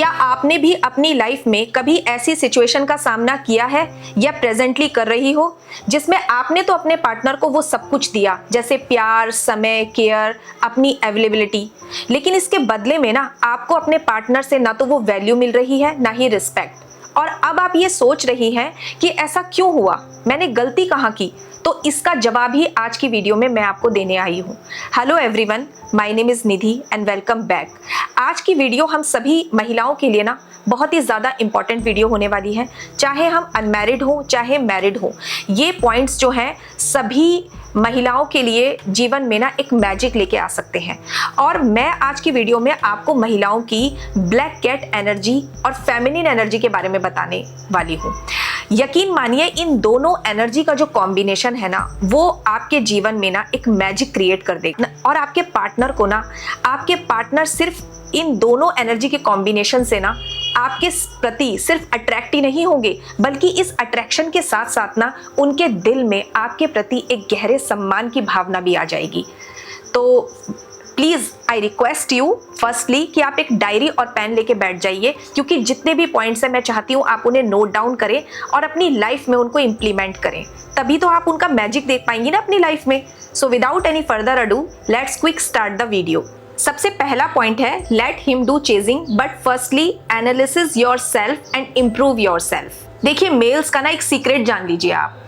क्या आपने भी अपनी लाइफ में कभी ऐसी सिचुएशन का सामना किया है या प्रेजेंटली कर रही हो जिसमें आपने तो अपने पार्टनर को वो सब कुछ दिया, जैसे प्यार, समय, केयर, अपनी अवेलेबिलिटी, लेकिन इसके बदले में ना आपको अपने पार्टनर से ना तो वो वैल्यू मिल रही है ना ही रिस्पेक्ट, और अब आप ये सोच रही हैं कि ऐसा क्यों हुआ, मैंने गलती कहाँ की? तो इसका जवाब ही आज की वीडियो में मैं आपको देने आई हूँ। Hello everyone, my name is Nidhi and welcome back. आज की वीडियो हम सभी महिलाओं के लिए ना बहुत ही ज़्यादा इंपॉर्टेंट वीडियो होने वाली है, चाहे हम अनमैरिड हो चाहे मैरिड हो। ये पॉइंट्स जो हैं सभी महिलाओं के लिए जीवन में ना एक मैजिक लेके आ सकते हैं, और मैं आज की वीडियो में आपको महिलाओं की ब्लैक कैट एनर्जी और फेमिनिन एनर्जी के बारे में बताने वाली हूँ। यकीन मानिए, इन दोनों एनर्जी का जो कॉम्बिनेशन है ना वो आपके जीवन में ना एक मैजिक क्रिएट कर देगा, और आपके पार्टनर सिर्फ इन दोनों एनर्जी के कॉम्बिनेशन से ना आपके प्रति सिर्फ अट्रैक्ट ही नहीं होंगे, बल्कि इस अट्रैक्शन के साथ साथ ना उनके दिल में आपके प्रति एक गहरे सम्मान की भावना भी आ जाएगी। तो please I request you firstly कि आप एक डायरी और पेन लेके बैठ जाइए, क्योंकि जितने भी पॉइंट्स हैं मैं चाहती हूँ आप उन्हें नोट डाउन करें और अपनी लाइफ में उनको इम्प्लीमेंट करें, तभी तो आप उनका मैजिक देख पाएंगी ना अपनी लाइफ में। So without any further ado, let's quick start the video. सबसे पहला पॉइंट है, let him do chasing but firstly analysis your self and improve your self. देखिए, मेल्स का ना एक सीक्रेट जान लीजिए आप,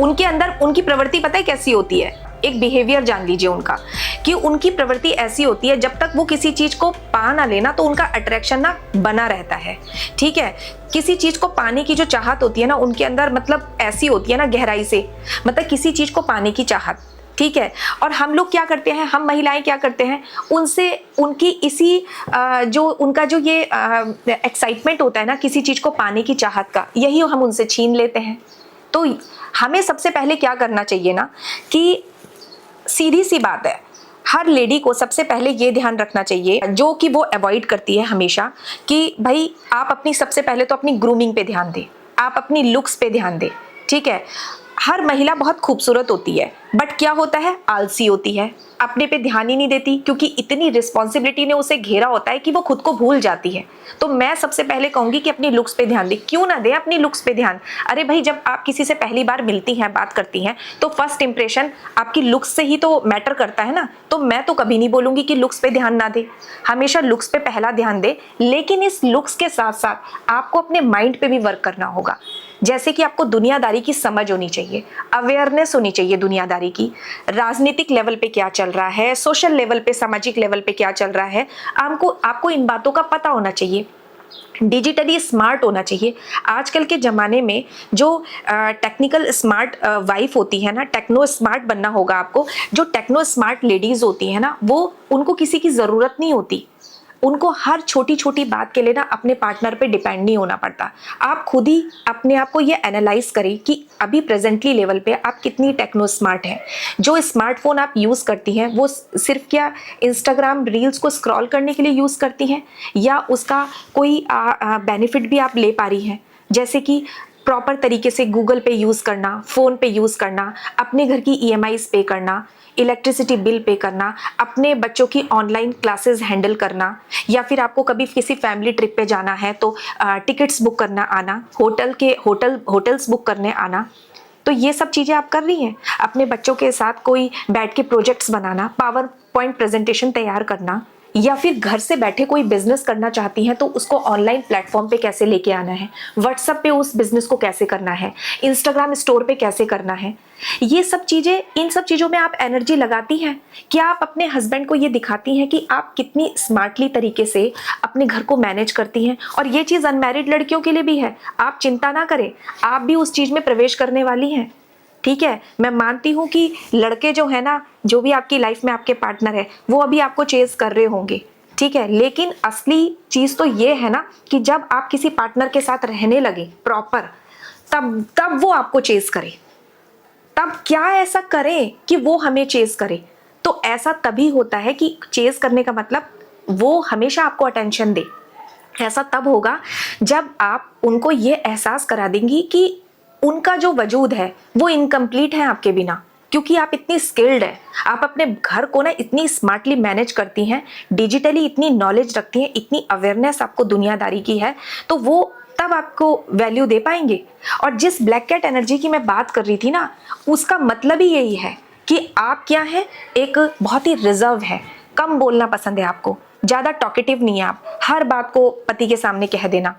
उनके अंदर उनकी प्रवृत्ति पता है कैसी होती है, एक बिहेवियर जान लीजिए उनका, कि उनकी प्रवृत्ति ऐसी होती है जब तक वो किसी चीज को पा ना लेना तो उनका अट्रैक्शन ना बना रहता है। ठीक है, किसी चीज को पाने की जो चाहत होती है ना उनके अंदर, मतलब ऐसी होती है ना गहराई से, मतलब किसी चीज को पाने की चाहत। ठीक है, और हम लोग क्या करते हैं, हम महिलाएं क्या करते हैं, उनसे उनकी इसी जो उनका जो ये एक्साइटमेंट होता है ना किसी चीज को पाने की चाहत का, यही हम उनसे छीन लेते हैं। तो हमें सबसे पहले क्या करना चाहिए ना, कि सीधी सी बात है, हर लेडी को सबसे पहले ये ध्यान रखना चाहिए, जो कि वो अवॉइड करती है हमेशा, कि भाई आप अपनी सबसे पहले तो अपनी ग्रूमिंग पे ध्यान दें, आप अपनी लुक्स पे ध्यान दें। ठीक है, हर महिला बहुत खूबसूरत होती है, बट क्या होता है, आलसी होती है, अपने पे ध्यान ही नहीं देती, क्योंकि इतनी रिस्पॉन्सिबिलिटी ने उसे घेरा होता है कि वो खुद को भूल जाती है। तो मैं सबसे पहले कहूंगी कि अपनी लुक्स पे ध्यान दे। क्यों ना दे अपनी लुक्स पे ध्यान? अरे भाई, जब आप किसी से पहली बार मिलती हैं, बात करती हैं, तो फर्स्ट इंप्रेशन आपकी लुक्स से ही तो मैटर करता है ना। तो मैं तो कभी नहीं बोलूंगी कि लुक्स पे ध्यान ना दे, हमेशा लुक्स पे पहला ध्यान दे, लेकिन इस लुक्स के साथ साथ आपको अपने माइंड पे भी वर्क करना होगा। जैसे कि आपको दुनियादारी की समझ होनी चाहिए, अवेयरनेस होनी चाहिए दुनियादारी की, राजनीतिक लेवल पे क्या चल रहा है, सोशल लेवल पे, सामाजिक लेवल पे क्या चल रहा है, आपको इन बातों का पता होना चाहिए, डिजिटली स्मार्ट होना चाहिए। आजकल के ज़माने में जो टेक्निकल स्मार्ट वाइफ होती है ना, टेक्नो स्मार्ट बनना होगा आपको। जो टेक्नो स्मार्ट लेडीज़ होती है ना, वो उनको किसी की ज़रूरत नहीं होती, उनको हर छोटी छोटी बात के लिए ना अपने पार्टनर पे डिपेंड नहीं होना पड़ता। आप खुद ही अपने आप को ये एनालाइज करें कि अभी प्रेजेंटली लेवल पे आप कितनी टेक्नो स्मार्ट हैं। जो स्मार्टफोन आप यूज़ करती हैं वो सिर्फ क्या इंस्टाग्राम रील्स को स्क्रॉल करने के लिए यूज़ करती हैं, या उसका कोई बेनिफिट भी आप ले पा रही हैं, जैसे कि प्रॉपर तरीके से गूगल पे यूज़ करना, फ़ोन पे यूज़ करना, अपने घर की EMIs पे करना, इलेक्ट्रिसिटी बिल पे करना, अपने बच्चों की ऑनलाइन क्लासेस हैंडल करना, या फिर आपको कभी किसी फैमिली ट्रिप पे जाना है तो टिकट्स बुक करना आना, होटल्स बुक करने आना। तो ये सब चीज़ें आप कर रही हैं। अपने बच्चों के साथ कोई बैठ के प्रोजेक्ट्स बनाना, पावर पॉइंट प्रेजेंटेशन तैयार करना, या फिर घर से बैठे कोई बिजनेस करना चाहती हैं तो उसको ऑनलाइन प्लेटफॉर्म पे कैसे लेके आना है, व्हाट्सएप पे उस बिजनेस को कैसे करना है, इंस्टाग्राम स्टोर पे कैसे करना है, ये सब चीज़ें, इन सब चीज़ों में आप एनर्जी लगाती हैं। क्या आप अपने हस्बैंड को ये दिखाती हैं कि आप कितनी स्मार्टली तरीके से अपने घर को मैनेज करती हैं? और ये चीज़ अनमैरिड लड़कियों के लिए भी है, आप चिंता ना करें, आप भी उस चीज़ में प्रवेश करने वाली हैं। ठीक है, मैं मानती हूँ कि लड़के जो है ना, जो भी आपकी लाइफ में आपके पार्टनर है, वो अभी आपको चेज कर रहे होंगे। ठीक है, लेकिन असली चीज़ तो ये है ना कि जब आप किसी पार्टनर के साथ रहने लगे प्रॉपर, तब वो आपको चेज करे। तब क्या ऐसा करें कि वो हमें चेज करे? तो ऐसा तभी होता है कि चेज करने का मतलब वो हमेशा आपको अटेंशन दे। ऐसा तब होगा जब आप उनको ये एहसास करा देंगी कि उनका जो वजूद है वो इनकम्प्लीट है आपके बिना। क्योंकि आप इतनी स्किल्ड है, आप अपने घर को ना इतनी स्मार्टली मैनेज करती हैं, डिजिटली इतनी नॉलेज रखती हैं, इतनी अवेयरनेस आपको दुनियादारी की है, तो वो तब आपको वैल्यू दे पाएंगे। और जिस ब्लैक कैट एनर्जी की मैं बात कर रही थी ना, उसका मतलब ही यही है कि आप क्या है, एक बहुत ही रिजर्व है, कम बोलना पसंद है आपको, ज़्यादा टॉकेटिव नहीं है आप, हर बात को पति के सामने कह देना,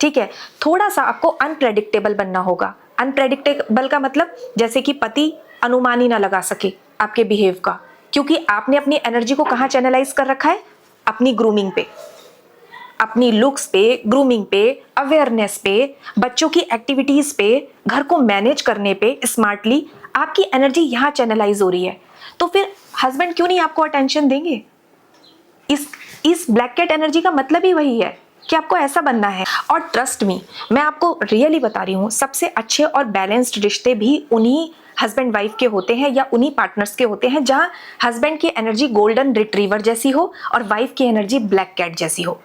ठीक है। थोड़ा सा आपको अनप्रेडिक्टेबल बनना होगा। अनप्रेडिक्टेबल का मतलब जैसे कि पति अनुमान ही ना लगा सके आपके बिहेव का, क्योंकि आपने अपनी एनर्जी को कहाँ चैनलाइज कर रखा है, अपनी ग्रूमिंग पे, अपनी लुक्स पे, ग्रूमिंग पे, अवेयरनेस पे, बच्चों की एक्टिविटीज पे, घर को मैनेज करने पे स्मार्टली आपकी एनर्जी यहाँ चैनलाइज हो रही है। तो फिर हस्बैंड क्यों नहीं आपको अटेंशन देंगे? इस ब्लैक कैट एनर्जी का मतलब ही वही है कि आपको ऐसा बनना है। और ट्रस्ट मी, मैं आपको रियली बता रही हूँ, सबसे अच्छे और बैलेंस्ड रिश्ते भी उन्हीं हस्बैंड वाइफ के होते हैं या उन्हीं पार्टनर्स के होते हैं जहाँ हस्बैंड की एनर्जी गोल्डन रिट्रीवर जैसी हो और वाइफ की एनर्जी ब्लैक कैट जैसी हो।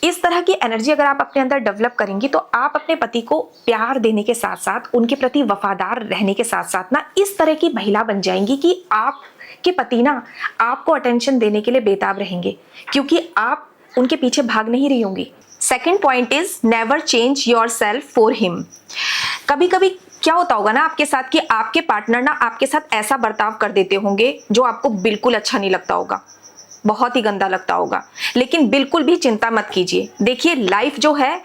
इस तरह की एनर्जी अगर आप अपने अंदर डेवलप करेंगी तो आप अपने पति को प्यार देने के साथ साथ, उनके प्रति वफादार रहने के साथ साथ ना इस तरह की महिला बन जाएंगी कि आपके पति ना आपको अटेंशन देने के लिए बेताब रहेंगे, क्योंकि आप उनके पीछे भाग नहीं रही होंगी। Second point is never change your self for him. कभी कभी क्या होता होगा ना आपके साथ कि आपके पार्टनर ना आपके साथ ऐसा बर्ताव कर देते होंगे जो आपको बिल्कुल अच्छा नहीं लगता होगा, बहुत ही गंदा लगता होगा। लेकिन बिल्कुल भी चिंता मत कीजिए। देखिए, लाइफ जो है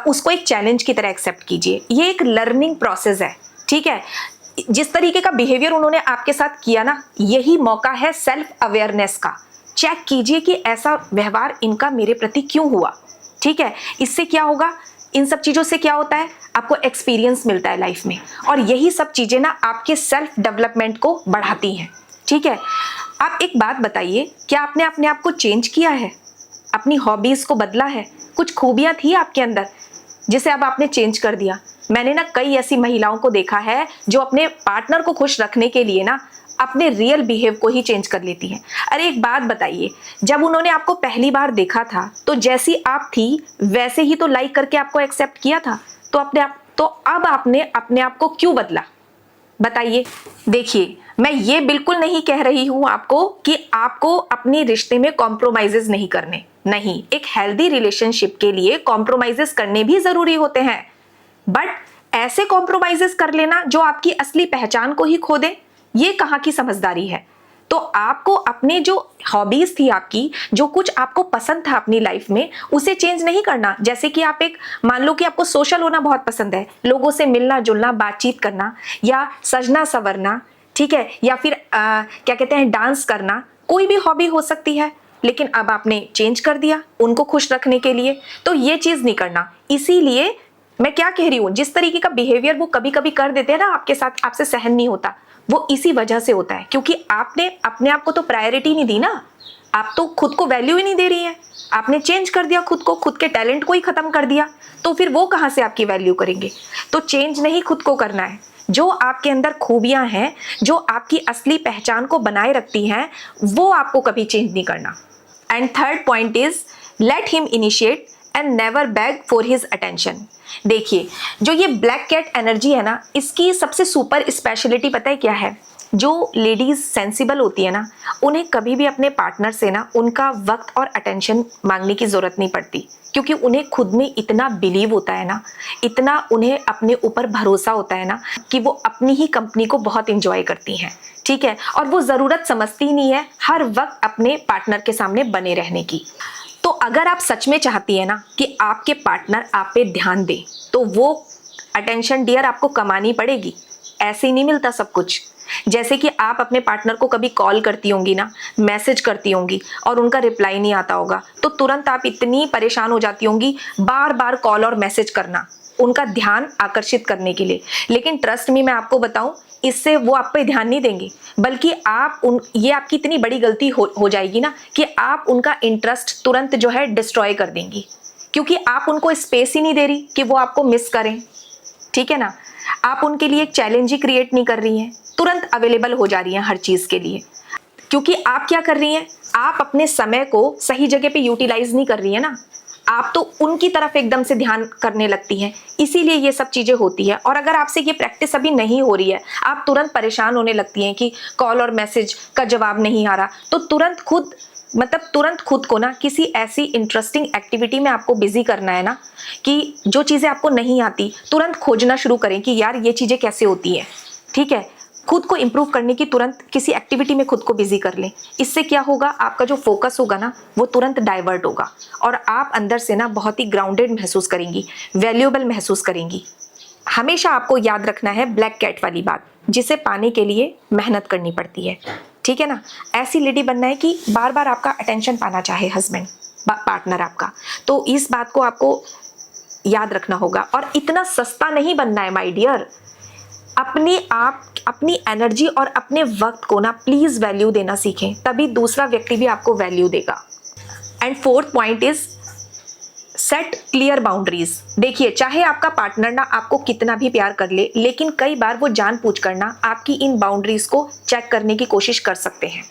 उसको एक चैलेंज की तरह एक्सेप्ट कीजिए। ये एक लर्निंग प्रोसेस है, ठीक है। जिस तरीके का बिहेवियर उन्होंने आपके साथ किया ना, यही मौका है सेल्फ अवेयरनेस का। चेक कीजिए कि ऐसा व्यवहार इनका मेरे प्रति क्यों हुआ, ठीक है। इससे क्या होगा, इन सब चीज़ों से क्या होता है, आपको एक्सपीरियंस मिलता है लाइफ में, और यही सब चीज़ें ना आपके सेल्फ डेवलपमेंट को बढ़ाती हैं, ठीक है। आप एक बात बताइए, क्या आपने अपने आप को चेंज किया है, अपनी हॉबीज़ को बदला है? कुछ खूबियाँ थी आपके अंदर जिसे अब आपने चेंज कर दिया। मैंने ना कई ऐसी महिलाओं को देखा है जो अपने पार्टनर को खुश रखने के लिए ना अपने रियल बिहेव को ही चेंज कर लेती हैं। अरे एक बात बताइए, जब उन्होंने आपको पहली बार देखा था तो जैसी आप थी वैसे ही तो लाइक करके आपको एक्सेप्ट किया था, तो अब आपने अपने आप को क्यों बदला, बताइए। देखिए, मैं ये बिल्कुल नहीं कह रही हूं आपको कि आपको अपने रिश्ते में कॉम्प्रोमाइजेस नहीं करने, नहीं। एक हेल्दी रिलेशनशिप के लिए कॉम्प्रोमाइजेस करने भी जरूरी होते हैं, बट ऐसे कॉम्प्रोमाइजेस कर लेना जो आपकी असली पहचान को ही खो दे, ये कहाँ की समझदारी है। तो आपको अपने जो हॉबीज थी आपकी, जो कुछ आपको पसंद था अपनी लाइफ में, उसे चेंज नहीं करना। जैसे कि आप मान लो कि आपको सोशल होना बहुत पसंद है, लोगों से मिलना जुलना, बातचीत करना, या सजना संवरना, ठीक है, या फिर क्या कहते हैं, डांस करना, कोई भी हॉबी हो सकती है। लेकिन अब आपने चेंज कर दिया उनको खुश रखने के लिए, तो ये चीज नहीं करना। इसीलिए मैं क्या कह रही हूँ, जिस तरीके का बिहेवियर वो कभी कभी कर देते हैं ना आपके साथ, आपसे सहन नहीं होता, वो इसी वजह से होता है क्योंकि आपने अपने आप को तो प्रायोरिटी नहीं दी ना। आप तो खुद को वैल्यू ही नहीं दे रही है, आपने चेंज कर दिया खुद को, खुद के टैलेंट को ही खत्म कर दिया, तो फिर वो कहाँ से आपकी वैल्यू करेंगे। तो चेंज नहीं खुद को करना है, जो आपके अंदर खूबियां हैं, जो आपकी असली पहचान को बनाए रखती हैं, वो आपको कभी चेंज नहीं करना। And third point is let him initiate and never bag for his attention. देखिए, जो ये ब्लैक कैट एनर्जी है ना, इसकी सबसे सुपर स्पेशलिटी पता है क्या है? जो लेडीज सेंसिबल होती है ना, उन्हें कभी भी अपने पार्टनर से ना उनका वक्त और अटेंशन मांगने की जरूरत नहीं पड़ती, क्योंकि उन्हें खुद में इतना बिलीव होता है ना, इतना उन्हें अपने ऊपर भरोसा होता है ना, कि वो अपनी ही कंपनी को बहुत इंजॉय करती हैं, ठीक है। और वो जरूरत समझती नहीं है हर वक्त अपने पार्टनर के सामने बने रहने की। तो अगर आप सच में चाहती है ना कि आपके पार्टनर आप पे ध्यान दे, तो वो अटेंशन डियर आपको कमानी पड़ेगी, ऐसे ही नहीं मिलता सब कुछ। जैसे कि आप अपने पार्टनर को कभी कॉल करती होंगी ना, मैसेज करती होंगी और उनका रिप्लाई नहीं आता होगा, तो तुरंत आप इतनी परेशान हो जाती होंगी बार बार कॉल और मैसेज करना उनका ध्यान आकर्षित करने के लिए। लेकिन ट्रस्ट मी, मैं आपको बताऊं, इससे वो आप पे ध्यान नहीं देंगे, बल्कि ये आपकी इतनी बड़ी गलती हो जाएगी ना कि आप उनका इंटरेस्ट तुरंत जो है डिस्ट्रॉय कर देंगी, क्योंकि आप उनको स्पेस ही नहीं दे रही कि वो आपको मिस करें, ठीक है ना। आप उनके लिए एक चैलेंज ही क्रिएट नहीं कर रही हैं, तुरंत अवेलेबल हो जा रही हैं हर चीज के लिए। क्योंकि आप क्या कर रही हैं, आप अपने समय को सही जगह पे यूटिलाइज नहीं कर रही है ना, आप तो उनकी तरफ एकदम से ध्यान करने लगती हैं, इसीलिए ये सब चीजें होती है। और अगर आपसे ये प्रैक्टिस अभी नहीं हो रही है, आप तुरंत परेशान होने लगती हैं कि कॉल और मैसेज का जवाब नहीं आ रहा, तो तुरंत खुद को ना किसी ऐसी इंटरेस्टिंग एक्टिविटी में आपको बिजी करना है ना, कि जो चीजें आपको नहीं आती तुरंत खोजना शुरू करें कि यार ये चीजें कैसे होती हैं। ठीक है, खुद को इंप्रूव करने की तुरंत किसी एक्टिविटी में खुद को बिजी कर लें। इससे क्या होगा, आपका जो फोकस होगा ना वो तुरंत डाइवर्ट होगा और आप अंदर से ना बहुत ही ग्राउंडेड महसूस करेंगी, वैल्यूएबल महसूस करेंगी। हमेशा आपको याद रखना है ब्लैक कैट वाली बात, जिसे पाने के लिए मेहनत करनी पड़ती है। ठीक है ना, ऐसी लेडी बनना है कि बार बार आपका अटेंशन पाना चाहे हस्बैंड, पार्टनर आपका। तो इस बात को आपको याद रखना होगा। और इतना सस्ता नहीं बनना है माय डियर। अपनी एनर्जी और अपने वक्त को ना प्लीज वैल्यू देना सीखें, तभी दूसरा व्यक्ति भी आपको वैल्यू देगा। And fourth point is set clear boundaries. देखिए, चाहे आपका पार्टनर ना आपको कितना भी प्यार कर ले, लेकिन कई बार वो जानबूझकर ना आपकी इन बाउंड्रीज को चेक करने की कोशिश कर सकते हैं।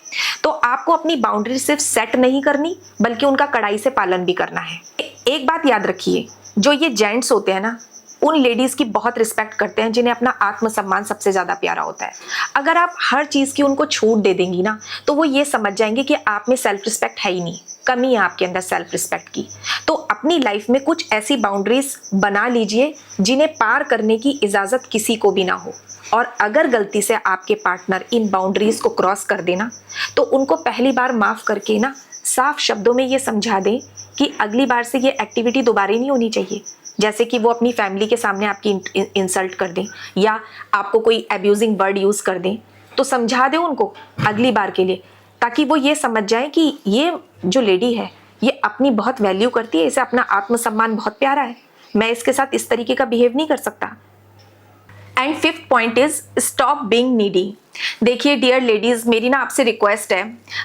तो आपको अपनी बाउंड्री सिर्फ सेट नहीं करनी, बल्कि उनका कड़ाई से पालन भी करना है। एक बात याद रखिए, जो ये जेंट्स होते हैं ना, उन लेडीज की बहुत रिस्पेक्ट करते हैं जिन्हें अपना आत्मसम्मान सबसे ज्यादा प्यारा होता है। अगर आप हर चीज की उनको छूट दे देंगी ना, तो वो ये समझ जाएंगे कि आप में सेल्फ रिस्पेक्ट है ही नहीं, कमी है आपके अंदर सेल्फ रिस्पेक्ट की। तो अपनी लाइफ में कुछ ऐसी बाउंड्रीज बना लीजिए जिन्हें पार करने की इजाजत किसी को भी ना हो। और अगर गलती से आपके पार्टनर इन बाउंड्रीज को क्रॉस कर देना, तो उनको पहली बार माफ करके ना साफ शब्दों में ये समझा दें कि अगली बार से ये एक्टिविटी दोबारा नहीं होनी चाहिए। जैसे कि वो अपनी फैमिली के सामने आपकी इंसल्ट कर दें या आपको कोई अब्यूजिंग वर्ड यूज कर दें, तो समझा दें उनको अगली बार के लिए, ताकि वो ये समझ जाएं कि ये जो लेडी है ये अपनी बहुत वैल्यू करती है, इसे अपना आत्मसम्मान बहुत प्यारा है, मैं इसके साथ इस तरीके का बिहेव नहीं कर सकता। And fifth point is stop being needy. देखिए डियर लेडीज, मेरी ना आपसे रिक्वेस्ट है,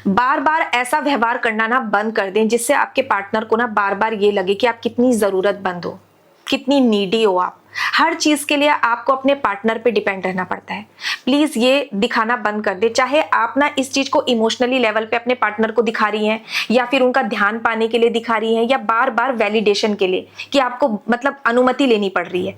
बार बार ऐसा व्यवहार करना ना बंद कर दें जिससे आपके पार्टनर को ना बार बार ये लगे कि आप कितनी जरूरतमंद हो, कितनी नीडी हो आप। हर चीज के लिए आपको अपने पार्टनर पे डिपेंड रहना पड़ता है। प्लीज ये दिखाना बंद कर दे। चाहे आप ना इस चीज को इमोशनली लेवल पे अपने पार्टनर को दिखा रही हैं, या फिर उनका ध्यान पाने के लिए दिखा रही हैं, या बार बार वैलिडेशन के लिए कि आपको मतलब अनुमति लेनी पड़ रही है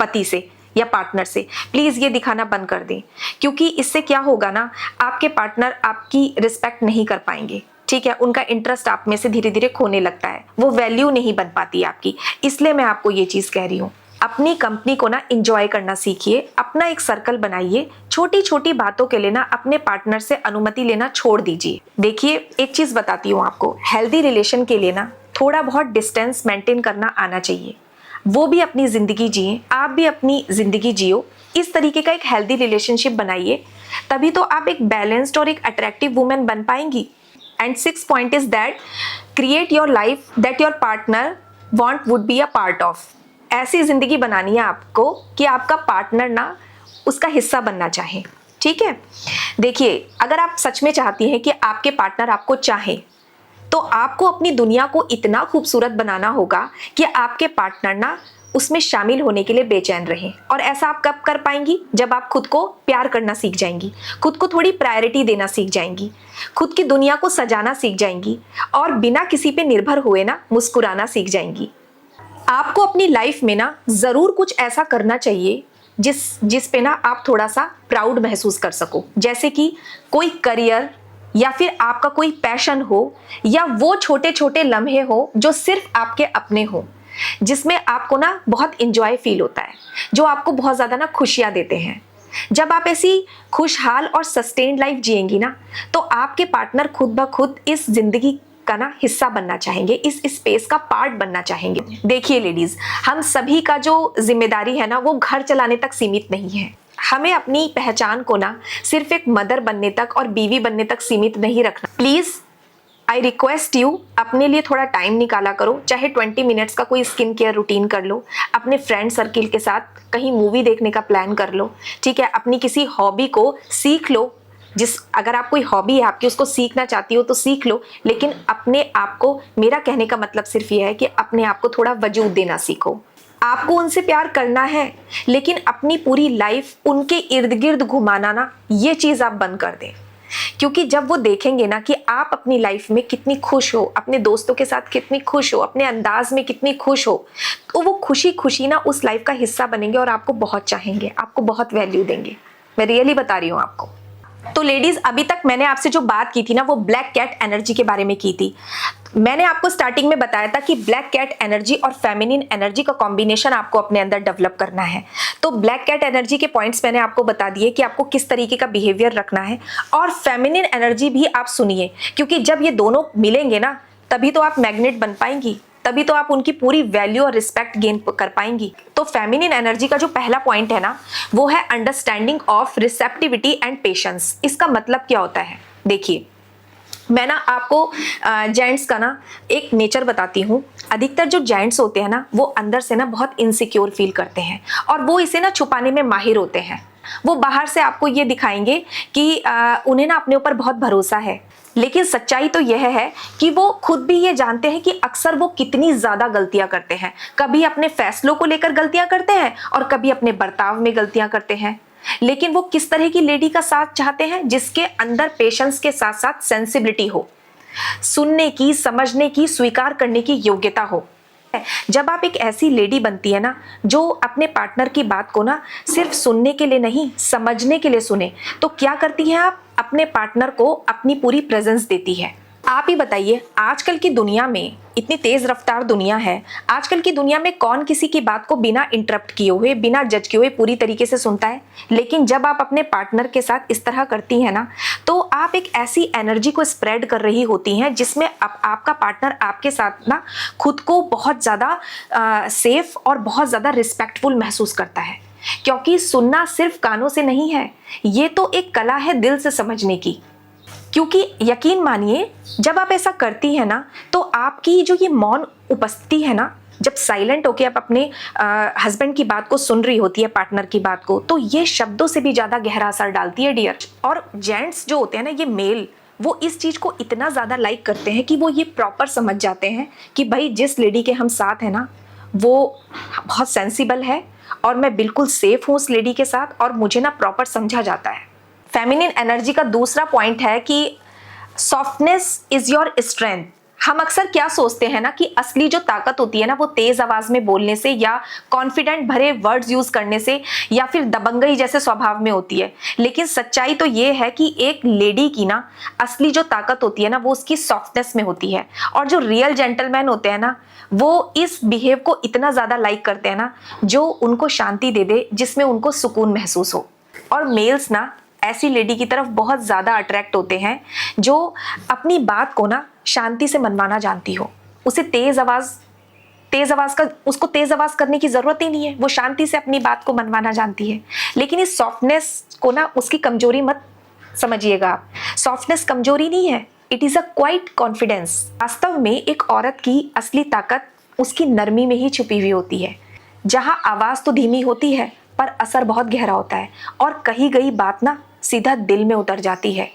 पति से या पार्टनर से, प्लीज ये दिखाना बंद कर दें। क्योंकि इससे क्या होगा ना, आपके पार्टनर आपकी रिस्पेक्ट नहीं कर पाएंगे। ठीक है, उनका इंटरेस्ट आप में से धीरे धीरे खोने लगता है, वो वैल्यू नहीं बन पाती आपकी। इसलिए मैं आपको ये चीज कह रही हूँ, अपनी कंपनी को ना एंजॉय करना सीखिए, अपना एक सर्कल बनाइए। छोटी छोटी बातों के लिए ना अपने पार्टनर से अनुमति लेना छोड़ दीजिए। देखिए, एक चीज बताती हूँ आपको, हेल्दी रिलेशन के लिए ना थोड़ा बहुत डिस्टेंस मेंटेन करना आना चाहिए। वो भी अपनी जिंदगी जिए, आप भी अपनी जिंदगी जियो। इस तरीके का एक हेल्दी रिलेशनशिप बनाइए, तभी तो आप एक बैलेंस्ड और एक अट्रैक्टिव वुमेन बन पाएंगी। And six point is that create your life that your partner want would be a part of. ऐसी जिंदगी बनानी है आपको कि आपका पार्टनर ना उसका हिस्सा बनना चाहे। ठीक है, देखिए, अगर आप सच में चाहती हैं कि आपके पार्टनर आपको चाहे, तो आपको अपनी दुनिया को इतना खूबसूरत बनाना होगा कि आपके पार्टनर ना उसमें शामिल होने के लिए बेचैन रहे। और ऐसा आप कब कर पाएंगी, जब आप खुद को प्यार करना सीख जाएंगी, खुद को थोड़ी प्रायोरिटी देना सीख जाएंगी, खुद की दुनिया को सजाना सीख जाएंगी, और बिना किसी पे निर्भर हुए ना मुस्कुराना सीख जाएंगी। आपको अपनी लाइफ में ना जरूर कुछ ऐसा करना चाहिए जिस पे ना आप थोड़ा सा प्राउड महसूस कर सको। जैसे कि कोई करियर, या फिर आपका कोई पैशन हो, या वो छोटे छोटे लम्हे हो जो सिर्फ आपके अपने हो, जिसमें आपको ना बहुत इंजॉय फील होता है, जो आपको बहुत ज्यादा ना खुशियां देते हैं। जब आप ऐसी खुशहाल और सस्टेन्ड लाइफ जिएंगी ना, तो आपके पार्टनर खुद ब खुद इस जिंदगी का ना हिस्सा बनना चाहेंगे, इस स्पेस का पार्ट बनना चाहेंगे। देखिए लेडीज, हम सभी का जो जिम्मेदारी है ना, वो घर चलाने तक सीमित नहीं है। हमें अपनी पहचान को ना सिर्फ एक मदर बनने तक और बीवी बनने तक सीमित नहीं रखना। प्लीज आई रिक्वेस्ट यू, अपने लिए थोड़ा टाइम निकाला करो। चाहे 20 मिनट्स का कोई स्किन केयर रूटीन कर लो, अपने फ्रेंड सर्किल के साथ कहीं मूवी देखने का प्लान कर लो। ठीक है, अपनी किसी हॉबी को सीख लो। अगर आप कोई हॉबी है आपकी, उसको सीखना चाहती हो तो सीख लो, लेकिन अपने आप को, मेरा कहने का मतलब सिर्फ ये है कि अपने आप को थोड़ा वजूद देना सीखो। आपको उनसे प्यार करना है, लेकिन अपनी पूरी लाइफ उनके इर्द गिर्द घुमाना ना, ये चीज आप बंद कर दें। क्योंकि जब वो देखेंगे ना कि आप अपनी लाइफ में कितनी खुश हो, अपने दोस्तों के साथ कितनी खुश हो, अपने अंदाज में कितनी खुश हो, तो वो खुशी खुशी ना उस लाइफ का हिस्सा बनेंगे और आपको बहुत चाहेंगे, आपको बहुत वैल्यू देंगे। मैं रियली बता रही हूँ आपको। तो लेडीज, अभी तक मैंने आपसे जो बात की थी ना, वो ब्लैक कैट एनर्जी के बारे में की थी। मैंने आपको स्टार्टिंग में बताया था कि ब्लैक कैट एनर्जी और फेमिनिन एनर्जी का कॉम्बिनेशन आपको अपने अंदर डेवलप करना है। तो ब्लैक कैट एनर्जी के पॉइंट्स मैंने आपको बता दिए कि आपको किस तरीके का बिहेवियर रखना है, और फेमिनिन एनर्जी भी आप सुनिए, क्योंकि जब ये दोनों मिलेंगे ना, तभी तो आप मैग्नेट बन पाएंगी, तभी तो आप उनकी पूरी वैल्यू और रिस्पेक्ट गेन कर पाएंगी। तो फेमिनिन एनर्जी का जो पहला पॉइंट है ना, वो है understanding of receptivity and patience. इसका मतलब क्या होता है? देखिए, मैं ना आपको जेंट्स का ना एक नेचर बताती हूँ। अधिकतर जो जेंट्स होते हैं ना, वो अंदर से ना बहुत इनसिक्योर फील करते हैं और वो इसे ना छुपाने में माहिर होते हैं। वो बाहर से आपको ये दिखाएंगे कि उन्हें ना अपने ऊपर बहुत भरोसा है, लेकिन सच्चाई तो यह है कि वो खुद भी ये जानते हैं कि अक्सर वो कितनी ज्यादा गलतियां करते हैं। कभी अपने फैसलों को लेकर गलतियां करते हैं और कभी अपने बर्ताव में गलतियां करते हैं। लेकिन वो किस तरह की लेडी का साथ चाहते हैं? जिसके अंदर पेशेंस के साथ साथ सेंसिबिलिटी हो, सुनने की, समझने की, स्वीकार करने की योग्यता हो। जब आप एक ऐसी लेडी बनती है ना, जो अपने पार्टनर की बात को ना सिर्फ सुनने के लिए नहीं, समझने के लिए सुने, तो क्या करती है आप? अपने पार्टनर को अपनी पूरी प्रेजेंस देती है। आप ही बताइए, आजकल की दुनिया में, इतनी तेज रफ्तार दुनिया है, आजकल की दुनिया में कौन किसी की बात को बिना इंटरप्ट किए हुए, बिना जज किए हुए पूरी तरीके से सुनता है? लेकिन जब आप अपने पार्टनर के साथ इस तरह करती हैं ना, तो आप एक ऐसी एनर्जी को स्प्रेड कर रही होती हैं जिसमें आपका पार्टनर आपके साथ ना खुद को बहुत ज़्यादा सेफ और बहुत ज़्यादा रिस्पेक्टफुल महसूस करता है। क्योंकि सुनना सिर्फ कानों से नहीं है, ये तो एक कला है दिल से समझने की। क्योंकि यकीन मानिए, जब आप ऐसा करती है ना, तो आपकी जो ये मौन उपस्थिति है ना, जब साइलेंट होके आप अपने हस्बैंड की बात को सुन रही होती है, पार्टनर की बात को, तो ये शब्दों से भी ज्यादा गहरा असर डालती है डियर। और जेंट्स जो होते हैं ना, ये मेल, वो इस चीज को इतना ज्यादा लाइक करते हैं कि वो ये प्रॉपर समझ जाते हैं कि भाई जिस लेडी के हम साथ है ना, वो बहुत सेंसिबल है और मैं बिल्कुल सेफ हूँ उस लेडी के साथ, और मुझे ना प्रॉपर समझा जाता है। फेमिनिन एनर्जी का दूसरा पॉइंट है कि सॉफ्टनेस इज योर स्ट्रेंथ। हम अक्सर क्या सोचते हैं ना कि असली जो ताकत होती है ना, वो तेज आवाज में बोलने से या कॉन्फिडेंट भरे वर्ड्स यूज करने से या फिर दबंगई जैसे स्वभाव में होती है। लेकिन सच्चाई तो ये है कि एक लेडी की ना असली जो ताकत होती है ना, वो उसकी सॉफ्टनेस में होती है। और जो रियल जेंटलमैन होते हैं ना, वो इस बिहेव को इतना ज्यादा लाइक करते हैं ना, जो उनको शांति दे दे, जिसमें उनको सुकून महसूस हो। और मेल्स ना ऐसी लेडी की तरफ बहुत ज्यादा अट्रैक्ट होते हैं जो अपनी बात को ना शांति से मनवाना जानती हो। उसे उसको तेज आवाज करने की जरूरत ही नहीं है, वो शांति से अपनी बात को मनवाना जानती है। लेकिन इस सॉफ्टनेस को ना उसकी कमजोरी मत समझिएगा आप। सॉफ्टनेस कमजोरी नहीं है, it is a quite confidence. वास्तव में एक औरत की असली ताकत उसकी नरमी में ही छुपी हुई होती है, जहां आवाज तो धीमी होती है पर असर बहुत गहरा होता है, और कही गई बात ना सीधा दिल में उतर जाती है।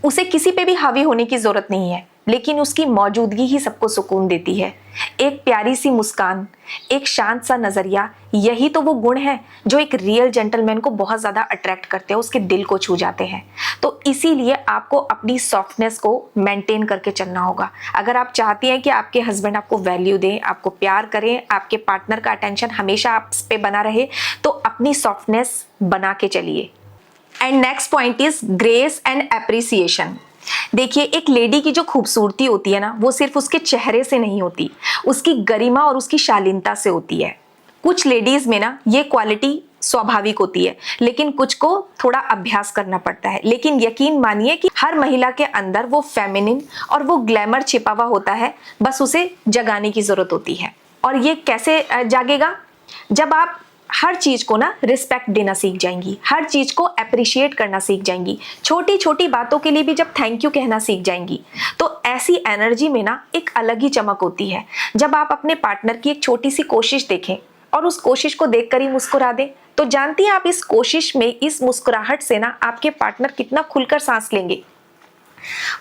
उसे किसी पे भी हावी होने की जरूरत नहीं है, लेकिन उसकी मौजूदगी ही सबको सुकून देती है। एक प्यारी सी मुस्कान, एक शांत सा नजरिया, यही तो वो गुण है जो एक रियल जेंटलमैन को बहुत ज्यादा अट्रैक्ट करते हैं, उसके दिल को छू जाते हैं। तो इसीलिए आपको अपनी सॉफ्टनेस को मेंटेन करके चलना होगा। अगर आप चाहती हैं कि आपके हस्बैंड आपको वैल्यू दें, आपको प्यार करें, आपके पार्टनर का अटेंशन हमेशा आप पे बना रहे, तो अपनी सॉफ्टनेस बना के चलिए। And next point is grace and appreciation. देखिए, एक लेडी की जो खूबसूरती होती है ना, वो सिर्फ उसके चेहरे से नहीं होती, उसकी गरिमा और उसकी शालीनता से होती है। कुछ लेडीज में ना ये क्वालिटी स्वाभाविक होती है, लेकिन कुछ को थोड़ा अभ्यास करना पड़ता है। लेकिन यकीन मानिए कि हर महिला के अंदर वो फेमिनिन और वो ग्लैमर छिपा हुआ होता है, बस उसे जगाने की जरूरत होती है। और ये कैसे जागेगा? जब आप हर चीज को ना रिस्पेक्ट देना सीख जाएंगी, हर चीज को अप्रिशिएट करना सीख जाएंगी, छोटी छोटी बातों के लिए भी जब थैंक यू कहना सीख जाएंगी, तो ऐसी एनर्जी में ना एक अलग ही चमक होती है। जब आप अपने पार्टनर की एक छोटी सी कोशिश देखें और उस कोशिश को देखकर ही मुस्कुरा दें, तो जानती हैं आप, इस कोशिश में, इस मुस्कुराहट से ना आपके पार्टनर कितना खुलकर सांस लेंगे।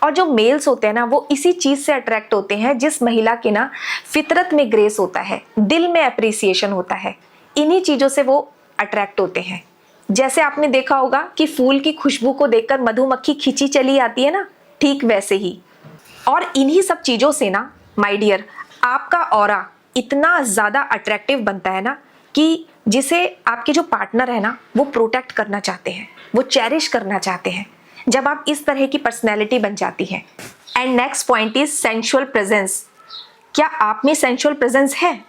और जो मेल्स होते हैं ना, वो इसी चीज से अट्रैक्ट होते हैं जिस महिला के ना फितरत में ग्रेस होता है, दिल में अप्रिसिएशन होता है। इन्हीं चीजों से वो अट्रैक्ट होते हैं। जैसे आपने देखा होगा कि फूल की खुशबू को देखकर मधुमक्खी खींची चली आती है ना, ठीक वैसे ही। और इन्हीं सब चीजों से ना माय डियर, आपका ऑरा इतना ज्यादा अट्रैक्टिव बनता है ना कि जिसे आपके जो पार्टनर है ना वो प्रोटेक्ट करना चाहते हैं, वो चेरिश करना चाहते हैं, जब आप इस तरह की पर्सनैलिटी बन जाती है। And next point is sensual presence. क्या आप में सेंसुअल प्रेजेंस है?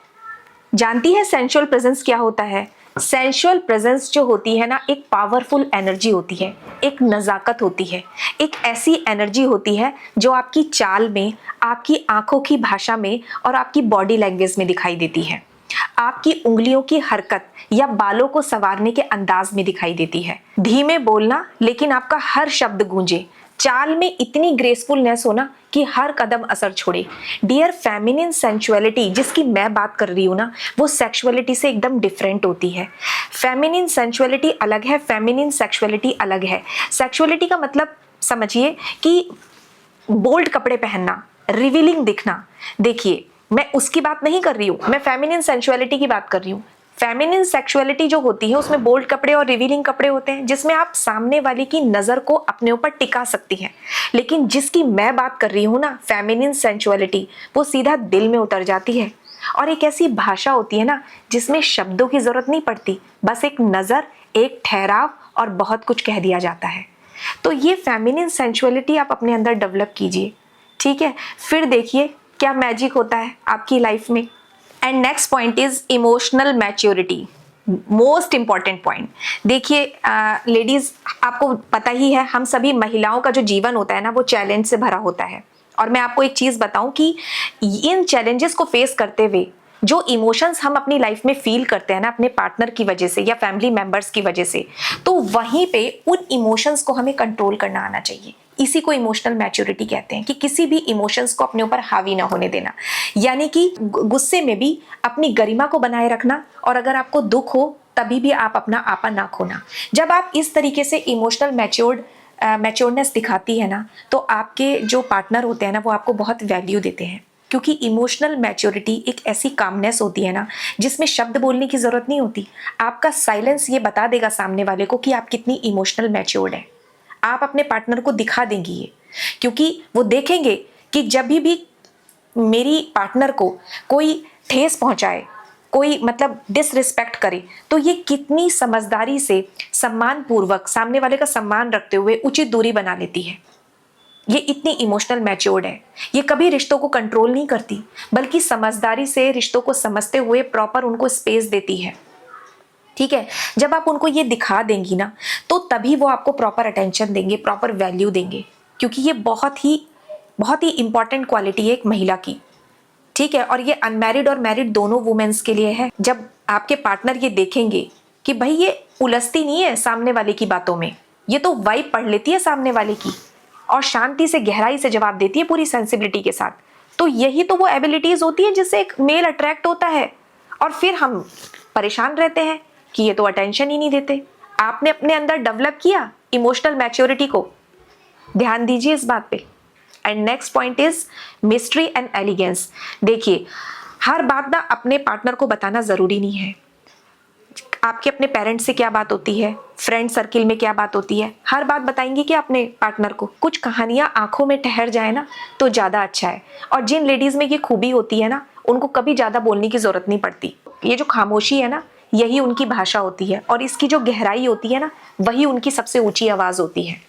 जानती है सेंसुअल प्रेजेंस क्या होता है? सेंसुअल प्रेजेंस जो होती है ना, एक पावरफुल एनर्जी होती है, एक नज़ाकत होती है, एक ऐसी एनर्जी होती है जो आपकी चाल में, आपकी आंखों की भाषा में और आपकी बॉडी लैंग्वेज में दिखाई देती है। आपकी उंगलियों की हरकत या बालों को संवारने के अंदाज में दिखाई देती है। धीमे बोलना लेकिन आपका हर शब्द गूंजे, चाल में इतनी ग्रेसफुलनेस हो ना कि हर कदम असर छोड़े। डियर, फेमिनिन सेंसुअलिटी जिसकी मैं बात कर रही हूँ ना, वो सेक्सुअलिटी से एकदम डिफरेंट होती है। फेमिनिन सेंसुअलिटी अलग है, फेमिनिन सेक्सुअलिटी अलग है। सेक्सुअलिटी का मतलब समझिए कि बोल्ड कपड़े पहनना, रिवीलिंग दिखना। देखिए, मैं उसकी बात नहीं कर रही हूँ, मैं फेमिनिन सेंसुअलिटी की बात कर रही हूँ। फेमिनिन सेक्सुअलिटी जो होती है उसमें बोल्ड कपड़े और रिवीलिंग कपड़े होते हैं, जिसमें आप सामने वाले की नजर को अपने ऊपर टिका सकती हैं। लेकिन जिसकी मैं बात कर रही हूँ ना, फेमिनिन सेंसुअलिटी, वो सीधा दिल में उतर जाती है। और एक ऐसी भाषा होती है ना जिसमें शब्दों की जरूरत नहीं पड़ती, बस एक नजर, एक ठहराव और बहुत कुछ कह दिया जाता है। तो ये फेमिनिन सेंसुअलिटी आप अपने अंदर डेवलप कीजिए, ठीक है? फिर देखिए क्या मैजिक होता है आपकी लाइफ में। And next point is emotional maturity, most important point. देखिए लेडीज, आपको पता ही है, हम सभी महिलाओं का जो जीवन होता है ना वो चैलेंज से भरा होता है। और मैं आपको एक चीज बताऊं कि इन चैलेंजेस को फेस करते हुए जो इमोशंस हम अपनी लाइफ में फील करते हैं ना अपने पार्टनर की वजह से या फैमिली मेंबर्स की वजह से, तो वहीं पे उन इमोशंस को हमें कंट्रोल करना आना चाहिए। इसी को इमोशनल मैच्योरिटी कहते हैं कि किसी भी इमोशंस को अपने ऊपर हावी ना होने देना। यानी कि गुस्से में भी अपनी गरिमा को बनाए रखना, और अगर आपको दुख हो तभी भी आप अपना आपा ना खोना। जब आप इस तरीके से इमोशनल मैच्योरनेस दिखाती है ना, तो आपके जो पार्टनर होते हैं ना वो आपको बहुत वैल्यू देते हैं। क्योंकि इमोशनल मैच्योरिटी एक ऐसी कामनेस होती है ना जिसमें शब्द बोलने की जरूरत नहीं होती। आपका साइलेंस ये बता देगा सामने वाले को कि आप कितनी इमोशनल मैच्योर्ड है। आप अपने पार्टनर को दिखा देंगी ये, क्योंकि वो देखेंगे कि जब भी मेरी पार्टनर को कोई ठेस पहुंचाए, कोई मतलब डिसरिस्पेक्ट करे, तो ये कितनी समझदारी से, सम्मान पूर्वक, सामने वाले का सम्मान रखते हुए उचित दूरी बना लेती है। ये इतनी इमोशनल मैच्योर्ड है। ये कभी रिश्तों को कंट्रोल नहीं करती, बल्कि समझदारी से रिश्तों को समझते हुए प्रॉपर उनको स्पेस देती है, ठीक है? जब आप उनको ये दिखा देंगी ना, तो तभी वो आपको प्रॉपर अटेंशन देंगे, प्रॉपर वैल्यू देंगे, क्योंकि ये बहुत ही इंपॉर्टेंट क्वालिटी है एक महिला की, ठीक है? और ये अनमैरिड और मैरिड दोनों वुमेन्स के लिए है। जब आपके पार्टनर ये देखेंगे कि भाई ये उलझती नहीं है सामने वाले की बातों में, ये तो वाइब पढ़ लेती है सामने वाले की और शांति से, गहराई से जवाब देती है पूरी सेंसिबिलिटी के साथ, तो यही तो वो एबिलिटीज होती है जिससे एक मेल अट्रैक्ट होता है। और फिर हम परेशान रहते हैं कि ये तो अटेंशन ही नहीं देते। आपने अपने अंदर डेवलप किया इमोशनल मैच्योरिटी को, ध्यान दीजिए इस बात पे। And next point is mystery and elegance. देखिए, हर बात ना अपने पार्टनर को बताना जरूरी नहीं है। आपके अपने पेरेंट्स से क्या बात होती है, फ्रेंड सर्किल में क्या बात होती है, हर बात बताएंगे कि अपने पार्टनर को। कुछ कहानियां आंखों में ठहर जाए ना तो ज्यादा अच्छा है। और जिन लेडीज में ये खूबी होती है ना, उनको कभी ज्यादा बोलने की जरूरत नहीं पड़ती। ये जो खामोशी है ना, यही उनकी भाषा होती है, और इसकी जो गहराई होती है ना, वही उनकी सबसे ऊंची आवाज होती है।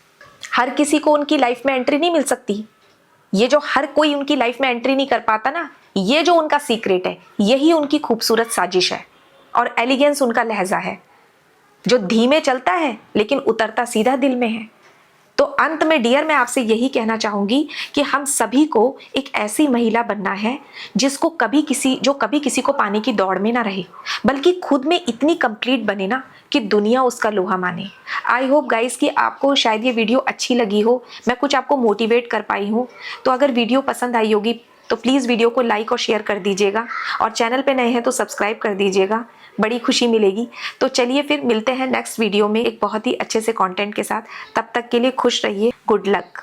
हर किसी को उनकी लाइफ में एंट्री नहीं मिल सकती। ये जो हर कोई उनकी लाइफ में एंट्री नहीं कर पाता ना, ये जो उनका सीक्रेट है, यही उनकी खूबसूरत साजिश है। और एलिगेंस उनका लहजा है जो धीमे चलता है लेकिन उतरता सीधा दिल में है। तो अंत में डियर, मैं आपसे यही कहना चाहूंगी कि हम सभी को एक ऐसी महिला बनना है जो कभी किसी को पाने की दौड़ में ना रहे, बल्कि खुद में इतनी कंप्लीट बने ना कि दुनिया उसका लोहा माने। आई होप गाइस कि आपको शायद ये वीडियो अच्छी लगी हो, मैं कुछ आपको मोटिवेट कर पाई हूँ। तो अगर वीडियो पसंद आई होगी तो प्लीज़ वीडियो को लाइक और शेयर कर दीजिएगा, और चैनल पे नए हैं तो सब्सक्राइब कर दीजिएगा, बड़ी खुशी मिलेगी। तो चलिए फिर मिलते हैं नेक्स्ट वीडियो में एक बहुत ही अच्छे से कंटेंट के साथ। तब तक के लिए खुश रहिए। Good luck.